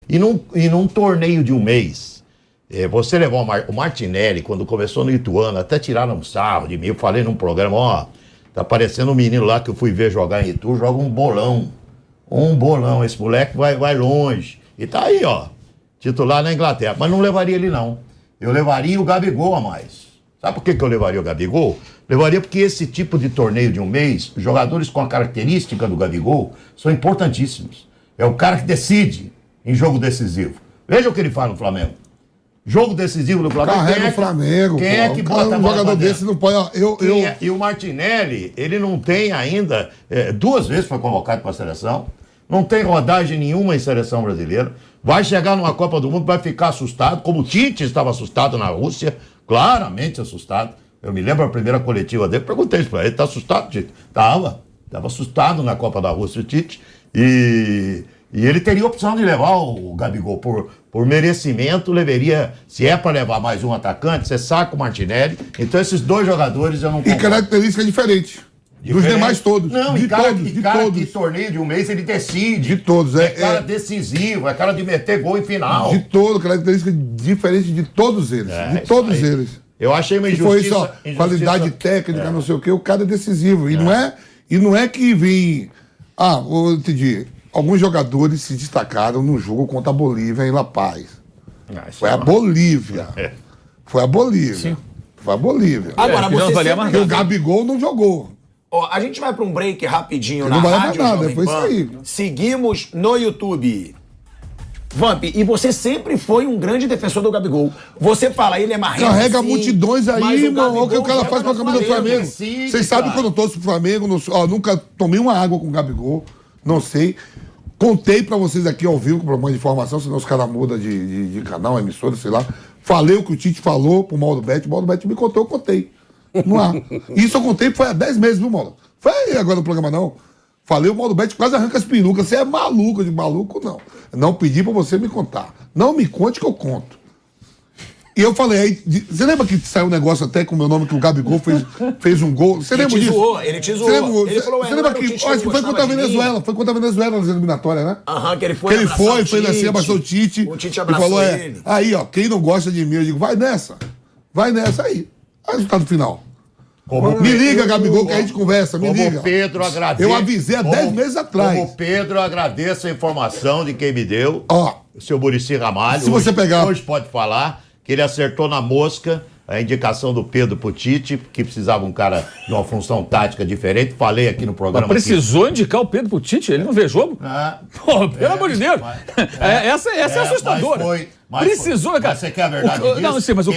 E num torneio de um mês, você levou o Martinelli, quando começou no Ituano, até tiraram um sarro de mim. Eu falei num programa, ó, tá parecendo um menino lá que eu fui ver jogar em Itu, joga um bolão. Um bolão, esse moleque vai longe. E tá aí, ó, titular na Inglaterra. Mas não levaria ele, não. Eu levaria o Gabigol a mais. Sabe por que eu levaria o Gabigol? Levaria porque esse tipo de torneio de um mês, jogadores com a característica do Gabigol são importantíssimos. É o cara que decide em jogo decisivo. Veja o que ele faz no Flamengo. Jogo decisivo do Flamengo. Carrega o Flamengo. Quem é que bota um jogador desse não pode... E o Martinelli, ele não tem ainda... 2 vezes foi convocado para a seleção. Não tem rodagem nenhuma em seleção brasileira. Vai chegar numa Copa do Mundo, vai ficar assustado, como o Tite estava assustado na Rússia, claramente assustado. Eu me lembro a primeira coletiva dele, perguntei para ele, tá assustado, Tite? Tava assustado na Copa da Rússia, o Tite. E ele teria opção de levar o Gabigol por merecimento, levaria, se é para levar mais um atacante, você saca o Martinelli. Então esses 2 jogadores eu não concordo. E característica diferente. Dos demais todos. Não, de todos. Que torneio de um mês ele decide. De todos. É cara decisivo, é cara de meter gol em final. De todos, característica diferente de todos eles. De todos eles. Eu achei uma injustiça. Foi isso, qualidade técnica, não sei o quê, o cara é decisivo. E não é que vem... eu entendi. Alguns jogadores se destacaram no jogo contra a Bolívia em La Paz. Foi a Bolívia. Foi a Bolívia. Sim. Foi a Bolívia. Agora, você porque o Gabigol não jogou. A gente vai para um break rapidinho na não vai rádio. Nada, foi isso aí. Seguimos no YouTube. Vamp, e você sempre foi um grande defensor do Gabigol. Você fala, ele é marrento. Carrega multidões aí, irmão. Olha o que o cara faz com a camisa do Flamengo. Vocês sabem quando eu torço pro Flamengo, nunca tomei uma água com o Gabigol, não sei. Contei pra vocês aqui ao vivo, com problema de informação, senão os caras mudam de canal, emissora, sei lá. Falei o que o Tite falou pro Mauro Betti, o Mauro Betti me contou, eu contei. Não há. Isso eu contei foi há 10 meses, viu, Mauro? Foi agora no programa, não. Falei, o Mauro Betti quase arranca as perucas. Você é maluco, de maluco, não. Não pedi pra você me contar. Não me conte que eu conto. E eu falei, aí, você lembra que saiu um negócio até com o meu nome, que o Gabigol fez um gol? Você lembra disso? Ele te zoou. Ele falou, você lembra que acho que foi contra a Venezuela. Foi contra a Venezuela nas eliminatórias, né? Que ele foi. Foi assim, abraçou o Tite. O Tite abraçou e falou, ele. Aí, ó, quem não gosta de mim, eu digo, vai nessa aí. Aí o resultado final. Me liga, Gabigol, que a gente conversa, me liga. Pedro agradece. Eu avisei há 10 meses atrás. Como Pedro, agradeço a informação de quem me deu. O seu Muricy Ramalho. Se você pegar... Hoje pode falar que ele acertou na mosca a indicação do Pedro pro Tite, que precisava um cara de uma função tática diferente. Falei aqui no programa. Mas precisou indicar o Pedro pro Tite? Ele não vê jogo? Pelo amor de Deus. Essa é assustadora. Precisou, cara. Você quer a verdade disso? Não, sim, mas o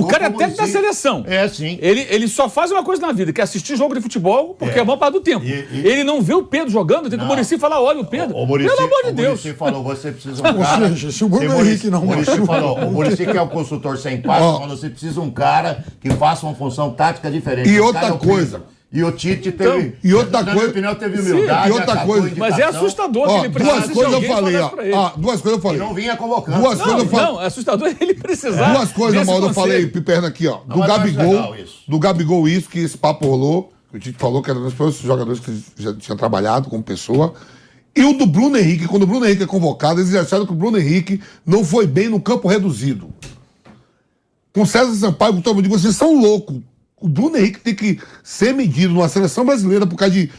cara é técnico da seleção. Sim. Ele só faz uma coisa na vida, que é assistir jogo de futebol, porque é bom para do tempo. Ele não vê o Pedro jogando, tem que o Muricy falar, olha o Pedro. Pelo amor de Deus. O Muricy falou, você precisa um cara... Se o Bruno Henrique não Muricy falou, o Muricy que é um consultor sem passe, falou, você precisa um cara que faça uma função tática diferente. E outra coisa... E o Tite teve. E outra coisa. Na minha opinião, teve humildade. E outra coisa. Mas é assustador que ele precisa. Duas coisas eu falei, duas coisas eu falei. E não vinha convocando. Não, é assustador ele precisar. Duas coisas, Mauro, eu falei, Piperna aqui, ó. Do Gabigol, isso, que esse papo rolou. O Tite falou que era um dos jogadores que já tinha trabalhado como pessoa. E o do Bruno Henrique, quando o Bruno Henrique é convocado, eles acharam que o Bruno Henrique não foi bem no campo reduzido. Com César Sampaio, com todo mundo, vocês são loucos. O Bruno Henrique tem que ser medido numa seleção brasileira por causa de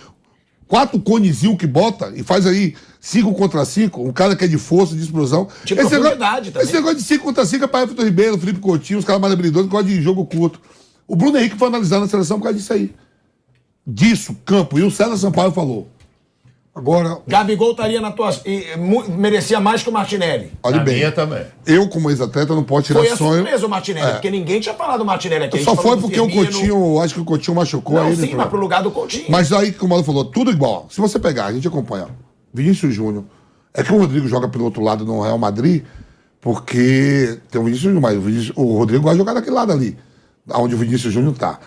4 conezinhos que bota e faz aí 5 contra 5, um cara que é de força, de explosão. De profundidade também. Esse negócio de 5 contra 5 é para Everton Ribeiro, Felipe Coutinho, os caras mais habilidosos que gostam de jogo curto. O Bruno Henrique foi analisar na seleção por causa disso aí. Disso, campo. E o César Sampaio falou. Agora... Gabigol estaria na tua... merecia mais que o Martinelli. Olha bem. Também. Eu, como ex-atleta, não posso tirar sonho... Foi a surpresa o Martinelli, porque ninguém tinha falado do Martinelli aqui. Só foi porque o Coutinho... Acho que o Coutinho machucou aí. Sim, mas pro lugar do Coutinho. Mas aí, como ela falou, tudo igual. Se você pegar, a gente acompanha. Vinícius Júnior. É que o Rodrigo joga pelo outro lado no Real Madrid, porque tem o Vinícius Júnior, mas o Rodrigo vai jogar daquele lado ali, onde o Vinícius Júnior tá.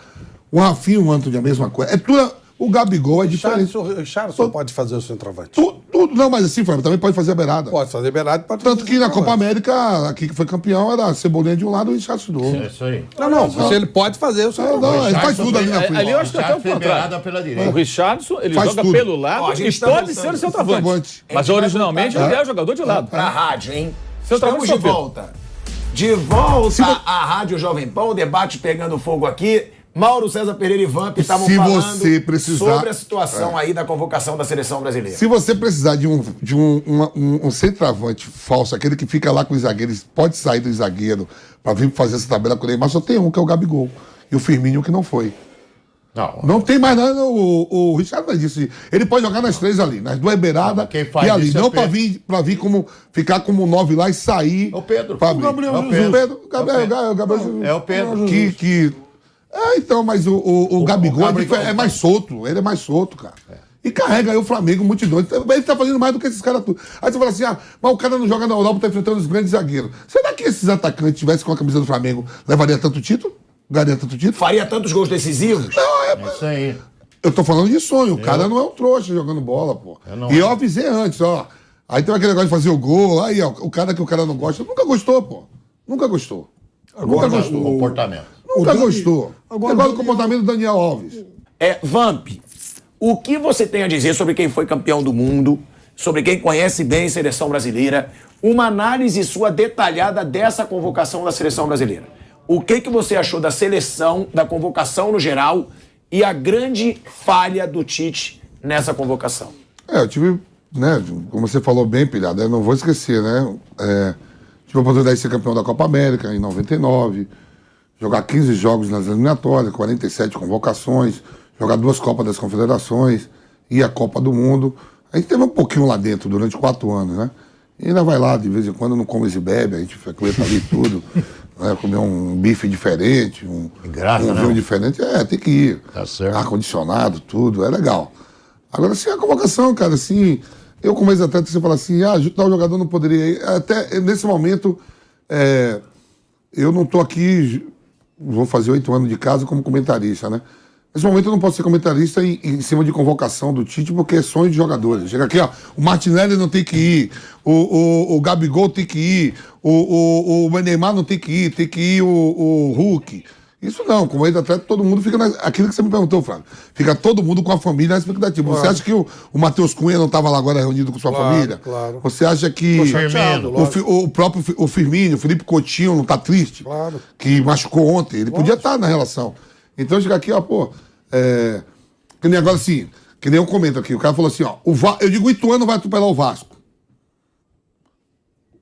O Rafinha e o Antony, a mesma coisa. É tudo... O Gabigol é diferente. O Richarlison pode fazer o centroavante. Tudo, não, mas assim, Flávio, também pode fazer a beirada. Pode fazer beirada, pode Tanto fazer que na centroavante. Copa América, aqui que foi campeão, era a Cebolinha de um lado e o Richarlison do outro. É isso aí. Não, mas ele pode fazer o centroavante. Ele faz tudo ali na frente. Ali eu acho que até o contrário. Pela O direita. Richardson, ele Faz joga tudo. pelo lado Ó, a e gente tá pode voltando. ser o centroavante. Centroavante. Mas originalmente ele é jogador de lado. Pra rádio, hein? Centroavante Estamos de só, volta. De volta à Rádio Jovem Pan, o debate pegando fogo aqui. Mauro César Pereira e Vamp estavam Se falando você precisar- sobre a situação aí da convocação da seleção brasileira. Se você precisar de um centroavante falso, aquele que fica lá com os zagueiros, pode sair do zagueiro pra vir fazer essa tabela com o Neymar, só tem um, que é o Gabigol. E o Firmino que não foi. Não tem mais nada. O Richard não disse. Ele pode jogar nas três ali, nas duas beiradas Quem faz e ali. isso é Não o pra Pedro. vir como. Ficar como 9 lá e sair. É o Pedro. Pra O abrir. Gabriel É o Jesus. Pedro. É Gabriel Jesus. É o Pedro. Então, mas o Gabigol Gabigol é mais solto. Ele é mais solto, cara. E carrega aí o Flamengo, multidões. Ele tá fazendo mais do que esses caras tudo. Aí você fala assim, mas o cara não joga na Europa, tá enfrentando os grandes zagueiros. Será que esses atacantes tivessem com a camisa do Flamengo, levaria tanto título? Ganharia tanto título? Faria tantos gols decisivos? Não, É isso aí. eu tô falando de sonho. O cara não é um trouxa jogando bola, pô. E eu avisei antes, ó. Aí tem aquele negócio de fazer o gol. Aí, ó, o cara que o cara não gosta. Nunca gostou, pô. Nunca gostou. Nunca gostou. Comportamento. Nunca gostou. agora Agora o o comportamento do Daniel Alves. Vamp, o que você tem a dizer sobre quem foi campeão do mundo, sobre quem conhece bem a seleção brasileira, uma análise sua detalhada dessa convocação da seleção brasileira. O que você achou da seleção, da convocação no geral e a grande falha do Tite nessa convocação? Eu tive, né, como você falou bem, pilhado, eu não vou esquecer, né? Tive a oportunidade de ser campeão da Copa América em 99, jogar 15 jogos nas eliminatórias, 47 convocações, jogar 2 Copas das Confederações e a Copa do Mundo. A gente teve um pouquinho lá dentro durante 4 anos, né? E ainda vai lá, de vez em quando, não come e bebe, a gente frequenta ali tudo, né? Comer um bife diferente, um vinho diferente. Tem que ir. Tá certo. Ar-condicionado, tudo, é legal. Agora, assim, a convocação, cara, assim, eu como ex-atleta, você fala assim, tal jogador não poderia ir. Até nesse momento, eu não tô aqui, vou fazer 8 anos de casa como comentarista, né? Nesse momento eu não posso ser comentarista em cima de convocação do Tite, porque é sonho de jogadores. Chega aqui, ó, o Martinelli não tem que ir, o Gabigol tem que ir, o Neymar não tem que ir o Hulk. Isso não, como ex-atleta, todo mundo fica aquilo que você me perguntou, Flávio. Fica todo mundo com a família na expectativa. Claro. Você acha que o Matheus Cunha não estava lá agora reunido com sua família? Claro. Você acha que o próprio Firmino, o Felipe Coutinho não está triste? Claro. Que machucou ontem. Ele podia estar na relação. Então chega aqui, ó, que nem agora assim, que nem eu comento aqui, o cara falou assim, ó, eu digo, o Ituano vai atropelar o Vasco.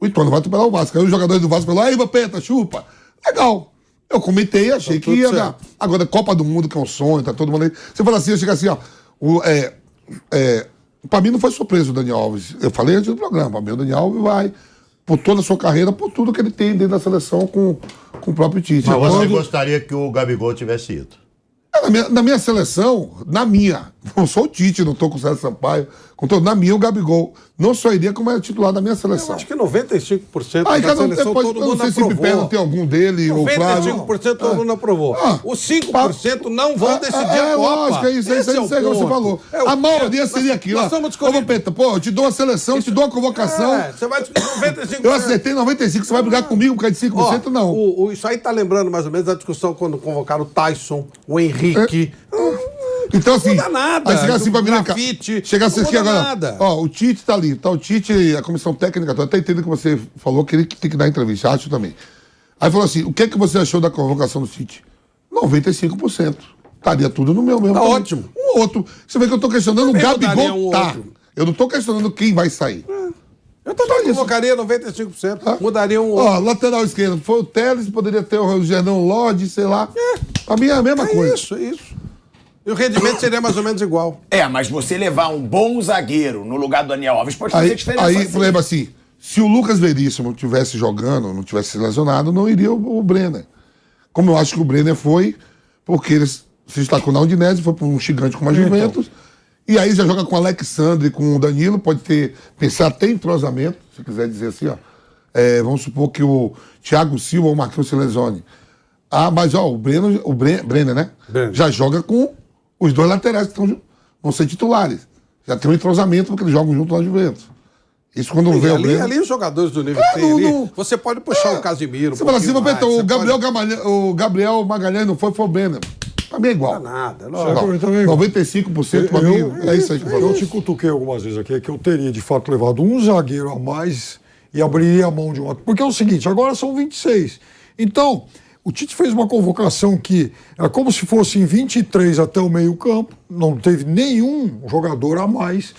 O Ituano vai atropelar o Vasco. Aí os jogadores do Vasco falaram, aí, Vampeta, chupa. Legal. Eu comentei, achei que ia dar. Agora, Copa do Mundo, que é um sonho, tá todo mundo aí. Você fala assim, eu chego assim, ó, pra mim não foi surpresa o Daniel Alves. Eu falei antes do programa, pra mim o Daniel Alves vai, por toda a sua carreira, por tudo que ele tem dentro da seleção com o próprio Tite. Mas você gostaria que o Gabigol tivesse ido? Na minha seleção, não sou o Tite, não tô com o César Sampaio, na minha o Gabigol não só iria como era titular da minha seleção. Eu acho que 95% da seleção todo mundo aprovou. Não sei se Piperno tem algum dele, ou Flávio. 95% todo mundo aprovou. Os 5% não vão decidir a Copa. Lógico, é isso aí que você falou. A maioria seria aquilo. Ô, Vampeta, eu te dou uma seleção, te dou uma convocação. Você vai discutir 95%. Eu acertei 95%, você vai brigar comigo por causa de 5%, não. Isso aí tá lembrando mais ou menos a discussão quando convocaram o Tyson, o Henrique. Então, assim, não muda nada. Aí chegar assim pra mim, chegar assim aqui agora. Nada. Ó, o Tite tá ali. Tá o Tite, a comissão técnica, eu até entendo que você falou que ele tem que dar entrevista, acho também. Aí falou assim: o que é que você achou da convocação do Tite? 95%. Estaria tudo no meu mesmo. Tá ótimo. Um outro. Você vê que eu tô questionando o Gabigol. Eu não tô questionando quem vai sair. Eu também convocaria 95%. Mudaria um outro. Ó, lateral esquerdo. Foi o Telles, poderia ter o Gernão Lodge, sei lá. Pra mim é a mesma coisa. Isso. E o rendimento seria mais ou menos igual. Mas você levar um bom zagueiro no lugar do Daniel Alves pode fazer diferença. Aí, por exemplo, assim, se o Lucas Veríssimo estivesse jogando, não tivesse se lesionado, não iria o Brenner. Como eu acho que o Brenner foi, porque ele se destacou na Udinese, foi para um gigante como a Juventus, e aí já joga com o Alexandre, com o Danilo, pode pensar até em entrosamento, se quiser dizer assim, ó. Vamos supor que o Thiago Silva ou o Marquinhos se lesione. Mas ó, o Brenner, né? Já joga com os dois laterais que estão vão ser titulares. Já tem um entrosamento porque eles jogam junto lá de Juventus. Isso quando vê o Breno... Ali os jogadores do nível que tem ali, você pode puxar o Casimiro. Você fala assim, o Gabriel Magalhães não foi o Breno. Pra mim é igual. Não é nada, não, 95% pra mim é isso aí que eu te cutuquei algumas vezes aqui, que eu teria de fato levado um zagueiro a mais e abriria a mão de um outro. Porque é o seguinte, agora são 26. Então, o Tite fez uma convocação que é como se fosse em 23 até o meio-campo, não teve nenhum jogador a mais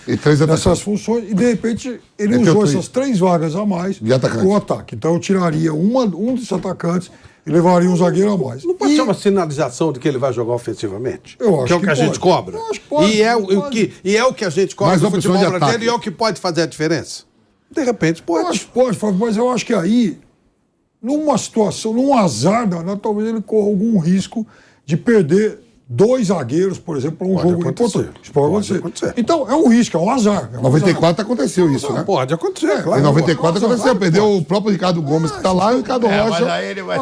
nessas funções, e de repente ele usou essas 3 vagas a mais para o ataque. Então eu tiraria um desses atacantes e levaria um zagueiro a mais. Não pode ser uma sinalização de que ele vai jogar ofensivamente? Eu acho que é o que a gente cobra. Eu acho que pode, e é o que a gente cobra no futebol brasileiro e é o que pode fazer a diferença. De repente pode. Pode, mas eu acho que aí, numa situação, num azar danado, talvez ele corra algum risco de perder 2 zagueiros, por exemplo, para um jogo importante. Pode acontecer. Então, é um risco, é um azar. Em 94 aconteceu isso, né? Pode acontecer, claro. Em 94 aconteceu. Perdeu o próprio Ricardo Gomes, que está lá, e o Ricardo Rocha. Mas aí ele vai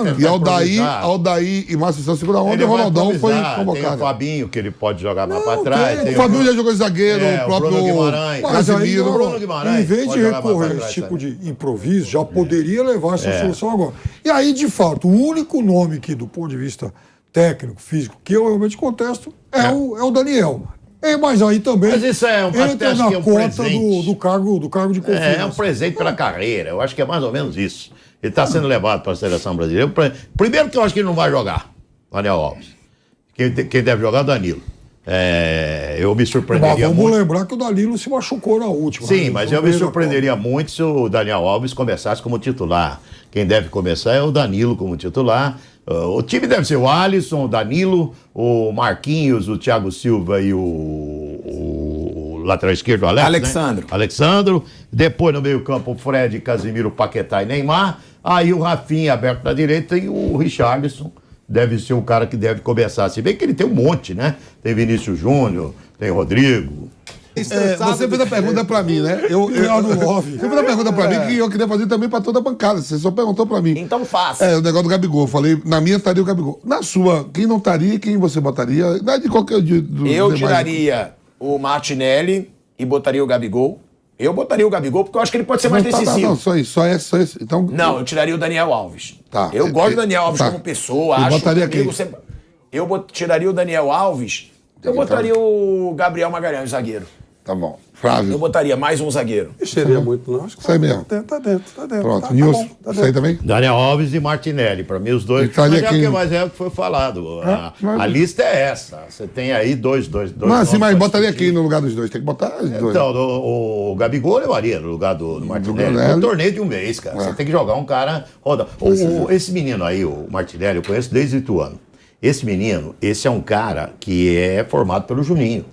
e Aldair e Márcio Santos segura a onda, e o Ronaldão foi convocado. Tem o Fabinho, que ele pode jogar mais para trás. O Fabinho já jogou de zagueiro, o próprio Bruno Guimarães. Casimiro. Bruno Guimarães. Em vez de recorrer a esse tipo de improviso, já poderia levar essa solução agora. E aí, de fato, o único nome que, do ponto de vista técnico, físico, que eu realmente contesto, é o Daniel. Mas aí também mas isso entra na cota do cargo de confiança. É um presente pela carreira. Eu acho que é mais ou menos isso. Ele está sendo levado para a seleção brasileira. Primeiro que eu acho que ele não vai jogar, Daniel Alves. Quem deve jogar é o Danilo. Eu me surpreenderia muito. Vamos lembrar que o Danilo se machucou na última. Sim, mas eu me surpreenderia muito se o Daniel Alves começasse como titular. Quem deve começar é o Danilo como titular. O time deve ser o Alisson, o Danilo, o Marquinhos, o Thiago Silva e o lateral esquerdo, Alexandro. Né? Alexandro. Depois no meio-campo, o Fred, Casimiro, Paquetá e Neymar. Aí o Rafinha aberto na direita e o Richarlison deve ser o cara que deve começar. Se bem que ele tem um monte, né? Tem Vinícius Júnior, tem Rodrigo. Você fez a pergunta pra mim, né? Você fez a pergunta pra mim que eu queria fazer também pra toda a bancada. Você só perguntou pra mim. Então faça. O negócio do Gabigol. Falei, na minha estaria o Gabigol. Na sua, quem não estaria e quem você botaria? De qualquer eu tiraria o Martinelli e botaria o Gabigol. Eu botaria o Gabigol porque eu acho que ele pode ser mais decisivo. Não, só isso. Então, não, eu tiraria o Daniel Alves. Tá. Eu gosto do Daniel Alves como pessoa. Eu botaria quem? Eu tiraria o Daniel Alves. Eu botaria o Gabriel Magalhães, zagueiro. Tá bom. Flávio. Eu botaria mais um zagueiro. Não seria muito, não. Acho que isso aí mesmo. Tá dentro. Pronto. Nilson, isso aí também? Daniel Alves e Martinelli. Pra mim, os dois. Mas é o que foi falado. A lista é essa. Você tem aí dois. Mas botaria quem no lugar dos dois? Tem que botar os dois. Então, o Gabigol levaria no lugar do Martinelli. É um torneio de um mês, cara. Você tem que jogar um cara roda. Esse menino aí, o Martinelli, eu conheço desde Ituano. Esse menino, esse é um cara que é formado pelo Juninho.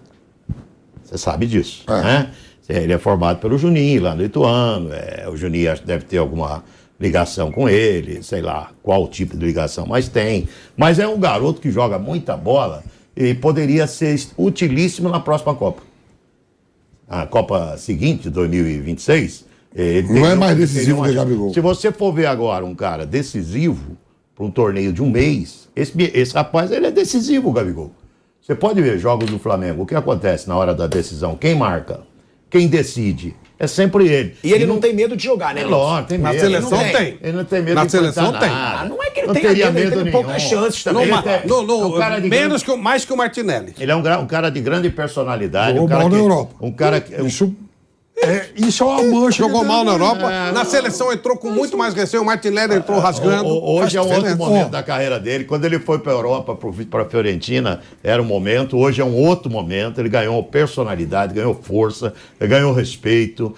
Você sabe disso, né? Ele é formado pelo Juninho, lá no Ituano. O Juninho acho que deve ter alguma ligação com ele, sei lá qual tipo de ligação, mas tem. Mas é um garoto que joga muita bola e poderia ser utilíssimo na próxima Copa. A Copa seguinte, 2026. Não é mais decisivo que o Gabigol. Se você for ver agora um cara decisivo para um torneio de um mês, esse rapaz ele é decisivo, o Gabigol. Você pode ver jogos do Flamengo, o que acontece na hora da decisão? Quem marca? Quem decide? É sempre ele. E ele não tem medo de jogar, né? Lógico, tem medo. Na seleção tem. Ele não tem medo Na de seleção tem. Não é que ele tenha medo, ele tem poucas chances também. Mais que o Martinelli. Ele é um cara de grande personalidade. Jogou mal na Europa. Isso é uma mancha. Jogou mal na Europa. Na seleção entrou com muito mais receio. O Martinelli entrou rasgando. Hoje é um outro momento da carreira dele. Quando ele foi para a Europa, para a Fiorentina, era um momento. Hoje é um outro momento. Ele ganhou personalidade, ganhou força, ganhou respeito.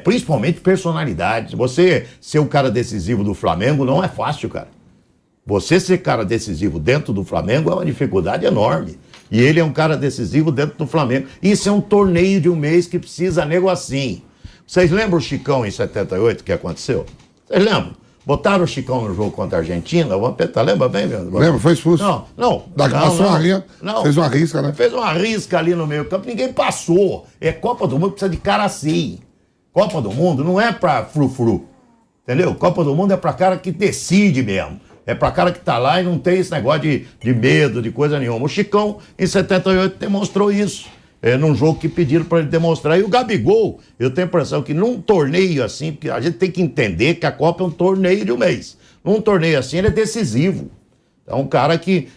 Principalmente personalidade. Você ser o cara decisivo do Flamengo não é fácil, cara. Você ser cara decisivo dentro do Flamengo é uma dificuldade enorme. E ele é um cara decisivo dentro do Flamengo. Isso é um torneio de um mês que precisa nego assim. Vocês lembram o Chicão em 78 que aconteceu? Vocês lembram? Botaram o Chicão no jogo contra a Argentina, o Vampeta, lembra bem, meu? Lembra, foi expulso. Não. Fez uma risca, né? Fez uma risca ali no meio campo, ninguém passou. Copa do Mundo precisa de cara assim. Copa do Mundo não é pra frufru. Entendeu? Copa do Mundo é pra cara que decide mesmo. É pra cara que tá lá e não tem esse negócio de medo, de coisa nenhuma. O Chicão, em 78, demonstrou isso. num jogo que pediram para ele demonstrar. E o Gabigol, eu tenho a impressão que num torneio assim, porque a gente tem que entender que a Copa é um torneio de um mês. Num torneio assim, ele é decisivo. É um cara que,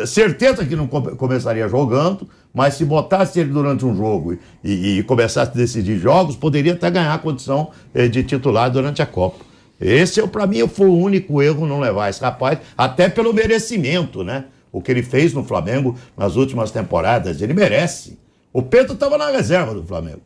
certeza que não começaria jogando, mas se botasse ele durante um jogo e começasse a decidir jogos, poderia até ganhar a condição de titular durante a Copa. Esse, para mim, foi o único erro não levar esse rapaz, até pelo merecimento, né? O que ele fez no Flamengo nas últimas temporadas, ele merece. O Pedro estava na reserva do Flamengo.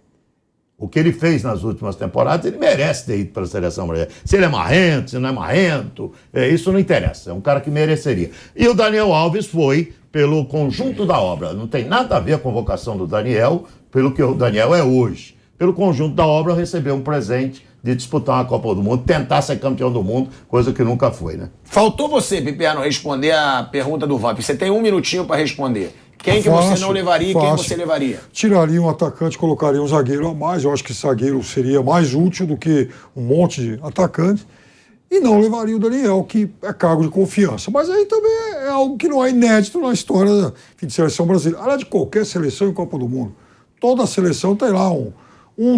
O que ele fez nas últimas temporadas, ele merece ter ido para a seleção brasileira. Se ele é marrento, se não é marrento, isso não interessa. É um cara que mereceria. E o Daniel Alves foi pelo conjunto da obra. Não tem nada a ver a convocação do Daniel pelo que o Daniel é hoje. Pelo conjunto da obra, recebeu um presente de disputar uma Copa do Mundo, tentar ser campeão do mundo, coisa que nunca foi, né? Faltou você, Piperno, responder a pergunta do Vamp. Você tem um minutinho para responder. Quem que você não levaria e quem você levaria? Tiraria um atacante, colocaria um zagueiro a mais. Eu acho que esse zagueiro seria mais útil do que um monte de atacantes. E não levaria o Daniel, que é cargo de confiança. Mas aí também é algo que não é inédito na história da seleção brasileira. Aliás, de qualquer seleção em Copa do Mundo. Toda seleção tem lá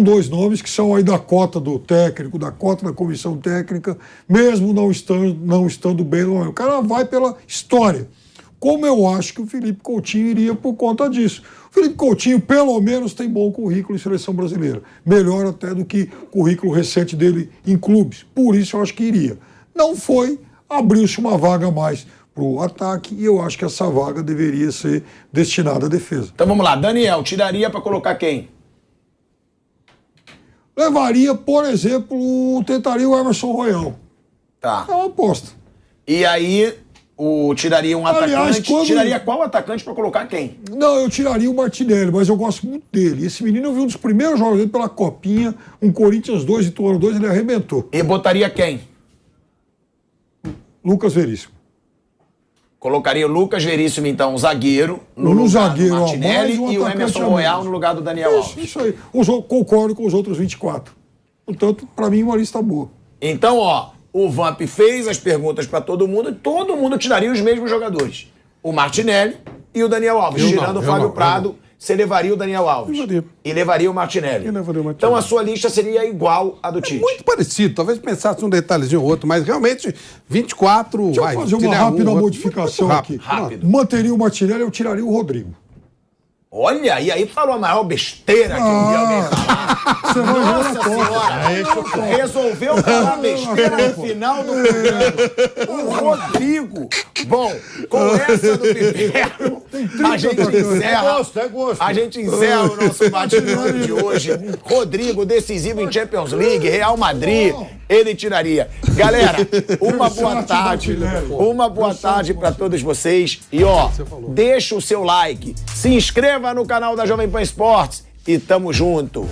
dois nomes que são aí da cota do técnico, da cota da comissão técnica, mesmo não estando bem. O cara vai pela história. Como eu acho que o Felipe Coutinho iria por conta disso. O Felipe Coutinho, pelo menos, tem bom currículo em seleção brasileira. Melhor até do que o currículo recente dele em clubes. Por isso eu acho que iria. Não foi, abriu-se uma vaga a mais para o ataque e eu acho que essa vaga deveria ser destinada à defesa. Então vamos lá, Daniel, tiraria para colocar quem? Levaria, por exemplo, tentaria o Emerson Royal. Tá. É uma aposta. E aí... tiraria um atacante. Tiraria qual atacante para colocar quem? Não, eu tiraria o Martinelli, mas eu gosto muito dele. Esse menino, eu vi um dos primeiros jogos dele pela Copinha, um Corinthians 2 e Ituano 2, ele arrebentou. E botaria quem? Lucas Veríssimo. Colocaria o Lucas Veríssimo, então, zagueiro, no lugar do Martinelli e o Emerson Royal no lugar do Daniel Alves. Isso aí. Concordo com os outros 24. Portanto, para mim, uma lista boa. Então, o Vamp fez as perguntas para todo mundo tiraria os mesmos jogadores. O Martinelli e o Daniel Alves. Tirando o Fábio Prado, você levaria o Daniel Alves. E levaria o Martinelli. Então a sua lista seria igual à do Tite. Muito parecido. Talvez pensasse um detalhezinho ou outro, mas realmente 24... Deixa eu fazer uma rápida modificação aqui. Rápido. Manteria o Martinelli, eu tiraria o Rodrigo. Olha, e aí falou a maior besteira que eu vi alguém falar. Você vai Nossa senhora, resolveu falar besteira no final do programa. O Rodrigo. Bom, com essa do Piperno, a gente encerra. É gosto. A gente encerra o nosso bate-papo de hoje. Rodrigo, decisivo em Champions League, Real Madrid, ele tiraria. Galera, uma boa tarde. Uma boa tarde para todos vocês. E deixa o seu like, se inscreva no canal da Jovem Pan Esportes e tamo junto.